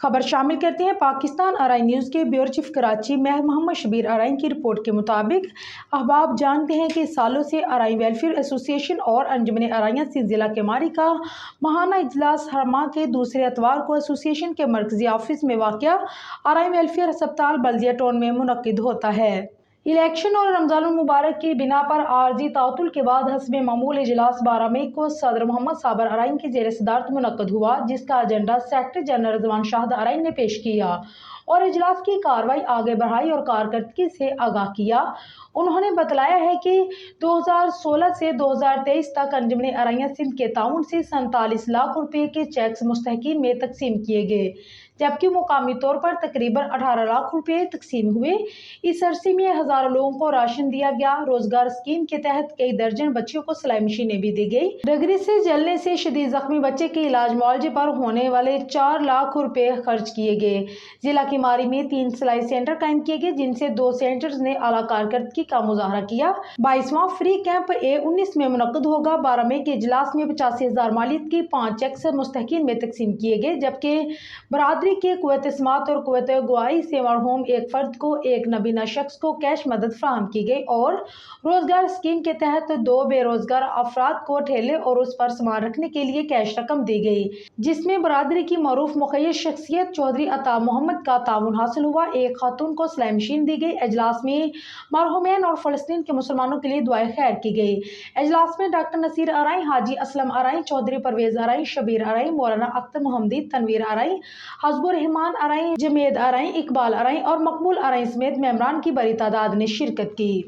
خبر شامل کرتے ہیں پاکستان آرائی نیوز کے بیورو چیف کراچی محمد شبیر آرائی کی رپورٹ کے مطابق احباب جانتے ہیں کہ سالوں سے آرائی ویلفیئر ایسوسی ایشن اور انجمن آرائیاں سندھ ضلع کیماری کا ماہانہ اجلاس ہر ماہ کے دوسرے اتوار کو ایسوسی ایشن کے مرکزی آفس میں واقع آرائی ویلفیئر ہسپتال بلدیہ ٹاؤن میں منعقد ہوتا ہے۔ الیکشن اور رمضان المبارک کی بنا پر عارضی تعطل کے بعد حسب معمول اجلاس 12 مئی کو صدر محمد صابر آرائی کی زیر صدارت منعقد ہوا، جس کا ایجنڈا سیکرٹری جنرل رضوان شاہد آرائی نے پیش کیا اور اجلاس کی کارروائی آگے بڑھائی اور کارکردگی سے آگاہ کیا۔ انہوں نے بتلایا ہے کہ 2016 سے 2023 تک انجمن آرائیاں سندھ کے تعاون سے 47 لاکھ روپے کے چیکس مستحقین میں تقسیم کیے گئے، جبکہ مقامی طور پر تقریباً 18 لاکھ روپے تقسیم ہوئے۔ اس عرصے میں ہزاروں لوگوں کو راشن دیا گیا۔ روزگار اسکیم کے تحت کئی درجن بچیوں کو سلائی مشینیں بھی دی گئی۔ ڈگری سے جلنے سے شدید زخمی بچے کے علاج معالجے پر ہونے والے 4 لاکھ روپے خرچ کیے گئے۔ ضلع کیماری میں 3 سلائی سینٹر قائم کیے گئے، جن سے 2 سینٹرز نے اعلیٰ کارکردگی کا مظاہرہ کیا۔ 22واں فری کیمپ A19 میں منعقد ہوگا۔ 12 مئی کے اجلاس میں 85,000 مالیت کی 5 چیکس مستحقین میں تقسیم کیے گئے، جبکہ برادری کے قوت سماعت اور قوت گواہی سے مرحوم ایک فرد کو ایک نابینا شخص کو کیش مدد فراہم کی گئی اور روزگار اسکیم کے تحت 2 بے روزگار افراد کو ٹھیلے اور اس پر سامان رکھنے کے لیے کیش رقم دی گئی، جس میں برادری کی معروف مخیر شخصیت چودھری عطا محمد کا تعاون حاصل ہوا۔ ایک خاتون کو سلائی مشین دی گئی۔ اجلاس میں مرحومین اور فلسطین کے مسلمانوں کے لیے دعائے خیر کی گئی۔ اجلاس میں ڈاکٹر نصیر آرائی، حاجی اسلم آرائی، چودھری پرویز آرائی، شبیر آرائی، مولانا اختر محمدی، تنویر آرائی، حزب الرحمان آرائی، جمید آرائی، اقبال آرائی اور مقبول آرائی سمیت ممبران کی بڑی تعداد نے شرکت کی۔